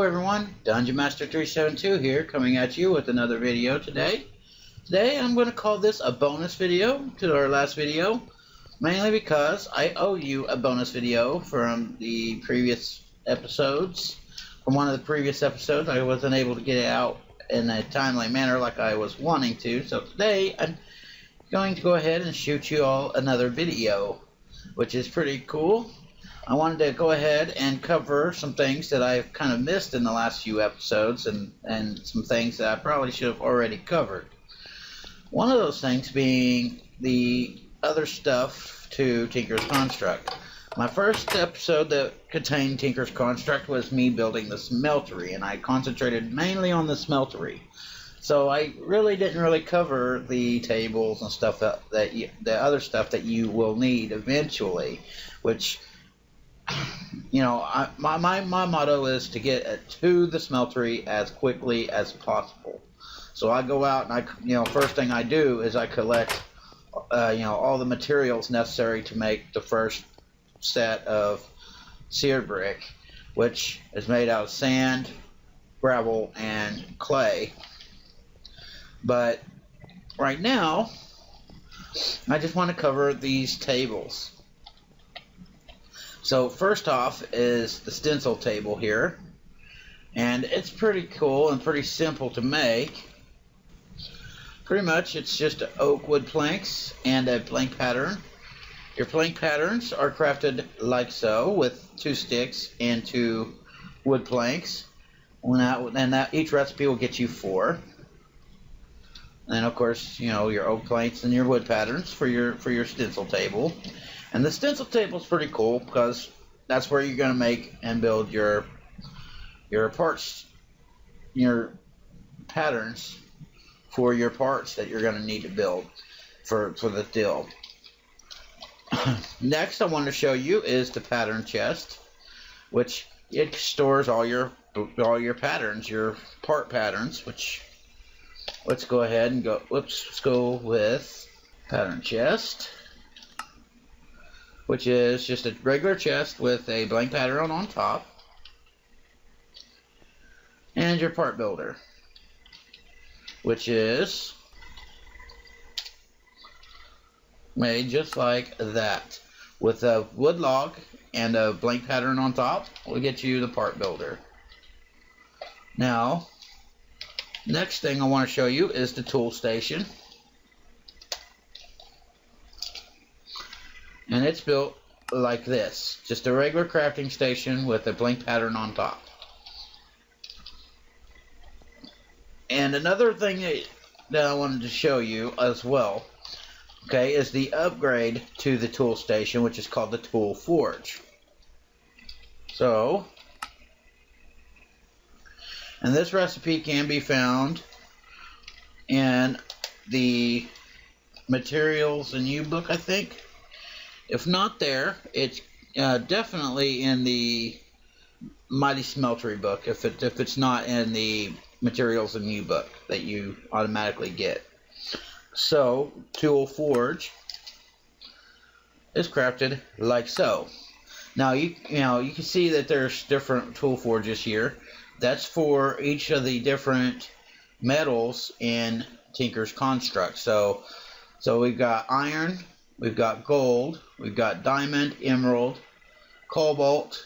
Hello everyone, Dungeon Master 372 here, coming at you with another video today. Today I'm going to call this a bonus video to our last video, mainly because I owe you a bonus video from the previous episodes. From one of the previous episodes, I wasn't able to get it out in a timely manner like I was wanting to, so today I'm going to go ahead and shoot you all another video, which is pretty cool. I wanted to go ahead and cover some things that I've kind of missed in the last few episodes and some things that I probably should have already covered. One of those things being the other stuff to Tinker's Construct. My first episode that contained Tinker's Construct was me building the smeltery, and I concentrated mainly on the smeltery. So I really didn't cover the tables and stuff the other stuff that you will need eventually, which, you know, my motto is to get to the smeltery as quickly as possible. So I go out and first thing I do is I collect, all the materials necessary to make the first set of Sear Brick, which is made out of sand, gravel, and clay. But right now, I just want to cover these tables. So first off is the stencil table here, and it's pretty cool and pretty simple to make. Pretty much it's just oak wood planks and a blank pattern. Your blank patterns are crafted like so, with 2 sticks and 2 wood planks, and each recipe will get you 4. And of course, your oak planks and your wood patterns for your stencil table. And the stencil table is pretty cool because that's where you're going to make and build your parts, your patterns for your parts that you're going to need to build for the deal. Next, I want to show you is the pattern chest, which it stores all your patterns, your part patterns. Which let's go ahead and go. Let's go with pattern chest, which is just a regular chest with a blank pattern on top, and your part builder, which is made just like that, with a wood log and a blank pattern on top. Will get you the part builder. Now, next thing I want to show you is the tool station. And it's built like this, just a regular crafting station with a blank pattern on top. And another thing that I wanted to show you as well, okay, is the upgrade to the tool station, which is called the Tool Forge. So, and this recipe can be found in the materials and U book, I think. If not there, it's definitely in the Mighty Smeltery book, if it's not in the materials and U book that you automatically get. So, Tool Forge is crafted like so. Now you can see that there's different tool forges here. That's for each of the different metals in Tinker's Construct. So we've got iron, we've got gold, we've got diamond, emerald, cobalt.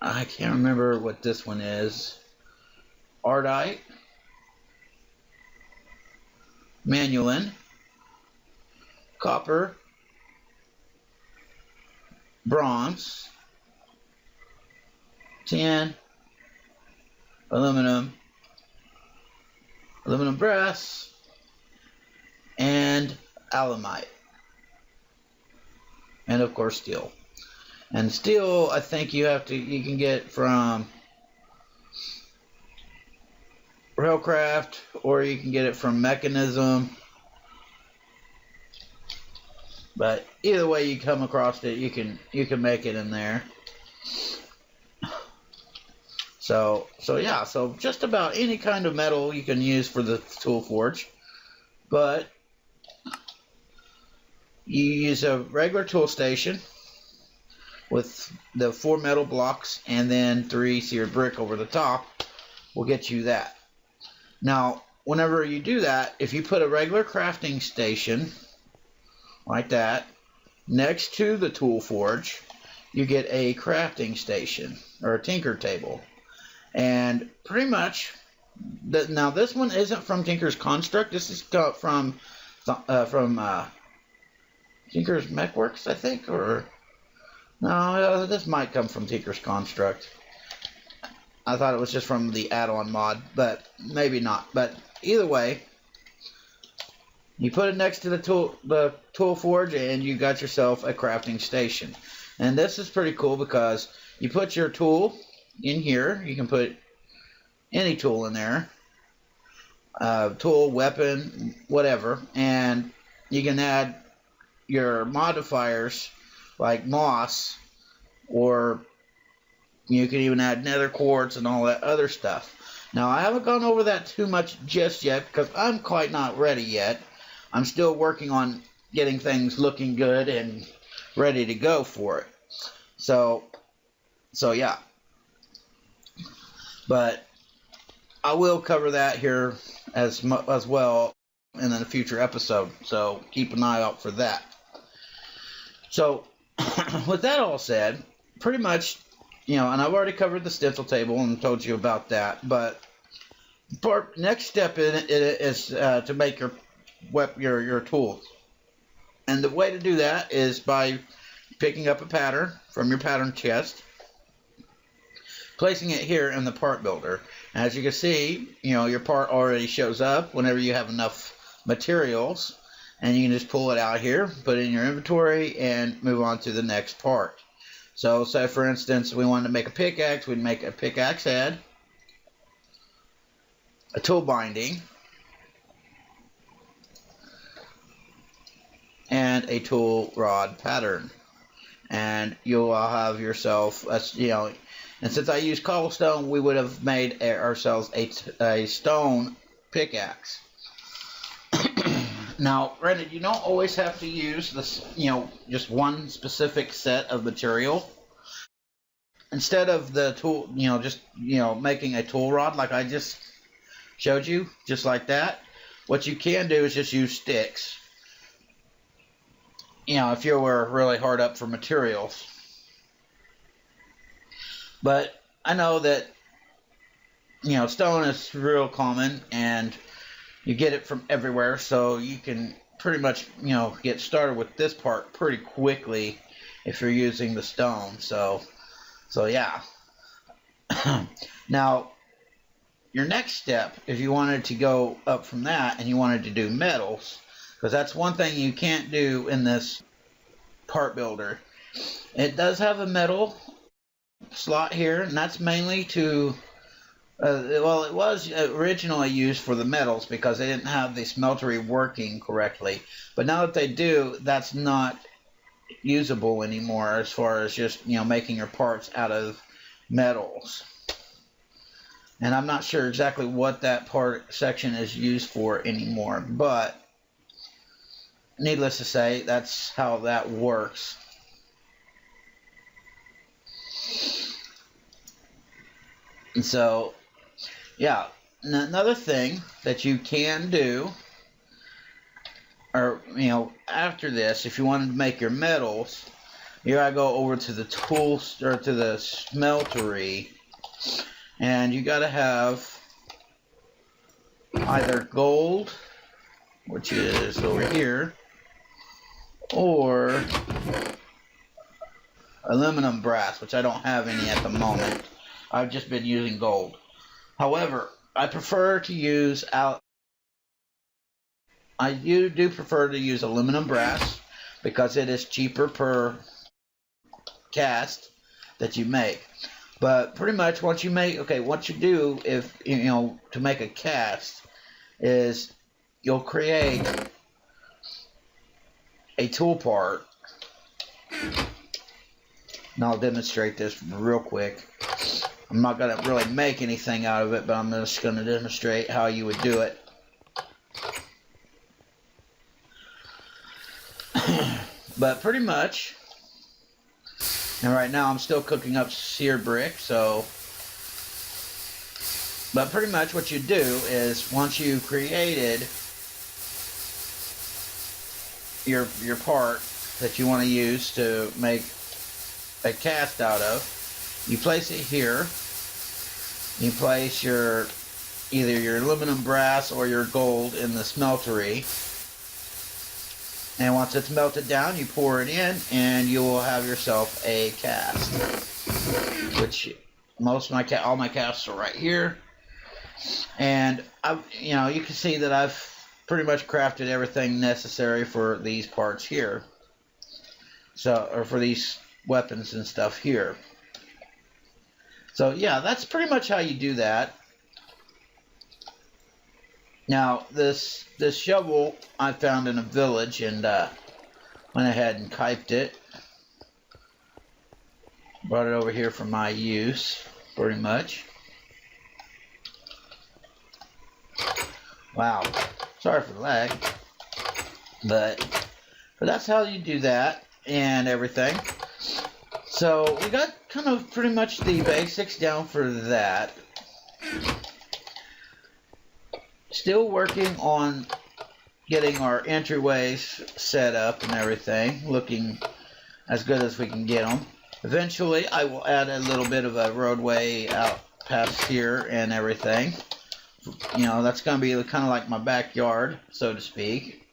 I can't remember what this one is. Ardite, manulin, copper, bronze, tin, aluminum, brass, and alumite, and of course steel. And steel, I think you can get from Railcraft, or you can get it from Mechanism. But either way you come across it, you can make it in there. So yeah, so just about any kind of metal you can use for the tool forge. But you use a regular tool station, with the 4 metal blocks and then 3 Sear Brick over the top will get you that. Now, whenever you do that, if you put a regular crafting station like that next to the tool forge, you get a crafting station or a tinker table. And pretty much, now this one isn't from Tinker's Construct. This is from Tinker's Mechworks, I think, or no, this might come from Tinker's Construct. I thought it was just from the add-on mod, but maybe not. But either way, you put it next to the tool forge, and you got yourself a crafting station. And this is pretty cool because you put your tool in here. You can put any tool in there, tool, weapon, whatever, and you can add your modifiers like moss, or you can even add nether quartz and all that other stuff. Now, I haven't gone over that too much just yet because I'm quite not ready yet. I'm still working on getting things looking good and ready to go for it. So yeah. But I will cover that here as well in a future episode. So keep an eye out for that. So with that all said, pretty much, and I've already covered the stencil table and told you about that. But next step in it is to make your tools. And the way to do that is by picking up a pattern from your pattern chest, placing it here in the part builder. And as you can see, your part already shows up whenever you have enough materials, and you can just pull it out here, put it in your inventory, and move on to the next part. So say for instance we wanted to make a pickaxe, we'd make a pickaxe head, a tool binding, and a tool rod pattern, and you'll have yourself and since I use cobblestone, we would have made ourselves a stone pickaxe. Now, granted, you don't always have to use this, just one specific set of material. Instead of the tool, making a tool rod like I just showed you, just like that, what you can do is just use sticks. If you were really hard up for materials. But I know that, stone is real common, and you get it from everywhere, so you can pretty much, get started with this part pretty quickly if you're using the stone. So yeah. Now, your next step, if you wanted to go up from that and you wanted to do metals, because that's one thing you can't do in this part builder. It does have a metal slot here, and that's mainly to it was originally used for the metals because they didn't have the smeltery working correctly, but now that they do, that's not usable anymore as far as just making your parts out of metals. And I'm not sure exactly what that part section is used for anymore, but needless to say, that's how that works. And so, yeah, another thing that you can do, or after this, if you wanted to make your metals, you gotta go over to the tools or to the smeltery, and you gotta have either gold, which is over here, or aluminum brass, which I don't have any at the moment. I've just been using gold. However, I prefer to use I do prefer to use aluminum brass because it is cheaper per cast that you make. But pretty much what you do if to make a cast is you'll create a tool part. And I'll demonstrate this real quick. I'm not going to really make anything out of it, but I'm just going to demonstrate how you would do it. But pretty much, And right now I'm still cooking up Sear Brick, so... But pretty much what you do is, once you've created your part that you want to use to make a cast out of, you place it here. You place either your aluminum, brass, or your gold in the smeltery. And once it's melted down, you pour it in, and you will have yourself a cast. Which all my casts are right here. And you can see that I've pretty much crafted everything necessary for these parts here. Or for these weapons and stuff here. So yeah, that's pretty much how you do that. Now this shovel I found in a village, and went ahead and kiped it. Brought it over here for my use, pretty much. Wow, sorry for the lag, but that's how you do that and everything. So we got kind of pretty much the basics down for that. Still working on getting our entryways set up and everything, looking as good as we can get them. Eventually I will add a little bit of a roadway out past here and everything. That's going to be kind of like my backyard, so to speak.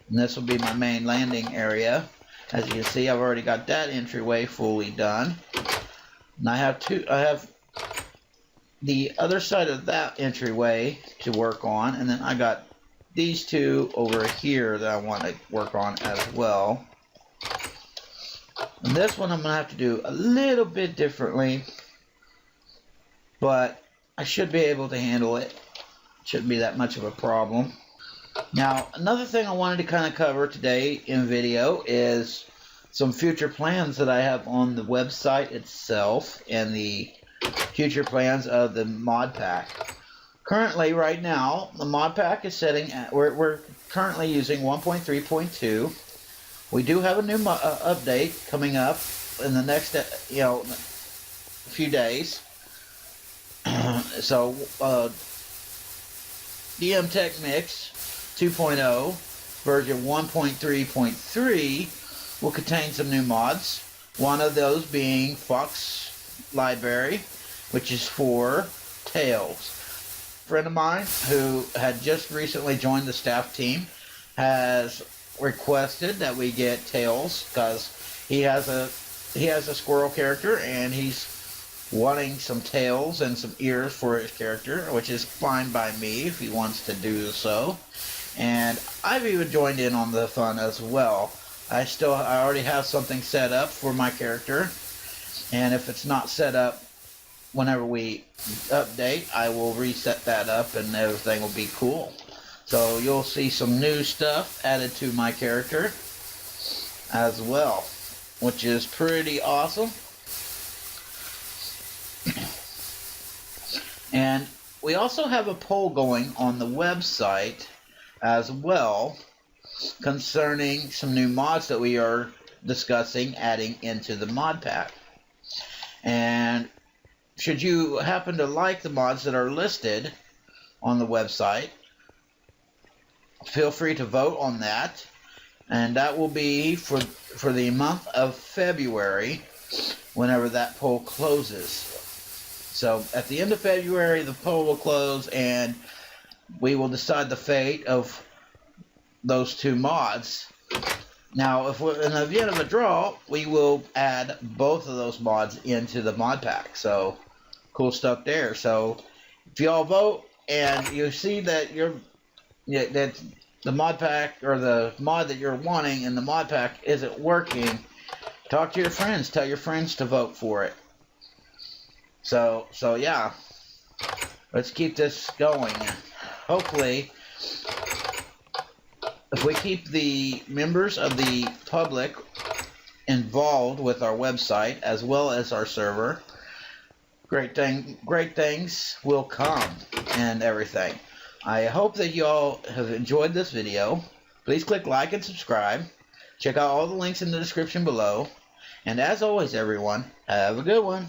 And this will be my main landing area. As you can see, I've already got that entryway fully done. And I have the other side of that entryway to work on, and then I got these two over here that I want to work on as well. And this one I'm going to have to do a little bit differently, but I should be able to handle it. Shouldn't be that much of a problem. Now, another thing I wanted to kind of cover today in video is some future plans that I have on the website itself and the future plans of the mod pack. Currently, right now, the mod pack is setting at, we're currently using 1.3.2. We do have a new update coming up in the next, few days. So, DM Tech Mix 2.0 version 1.3.3 will contain some new mods. One of those being Fox Library, which is for Tails. A friend of mine who had just recently joined the staff team has requested that we get Tails because he has a squirrel character and he's wanting some tails and some ears for his character, which is fine by me if he wants to do so. And I've even joined in on the fun as well. I already have something set up for my character, and if it's not set up whenever we update, I will reset that up and everything will be cool. So you'll see some new stuff added to my character as well, which is pretty awesome. And we also have a poll going on the website as well concerning some new mods that we are discussing adding into the mod pack. And should you happen to like the mods that are listed on the website, feel free to vote on that. And that will be for the month of February, whenever that poll closes. So at the end of February, the poll will close, and we will decide the fate of those two mods. Now, if we're in the event of a draw, we will add both of those mods into the mod pack. So cool stuff there. So if you all vote and you see that that the mod pack or the mod that you're wanting in the mod pack isn't working, talk to your friends. Tell your friends to vote for it. So yeah, let's keep this going. Hopefully, if we keep the members of the public involved with our website as well as our server, great things will come and everything. I hope that you all have enjoyed this video. Please click like and subscribe. Check out all the links in the description below. And as always, everyone, have a good one.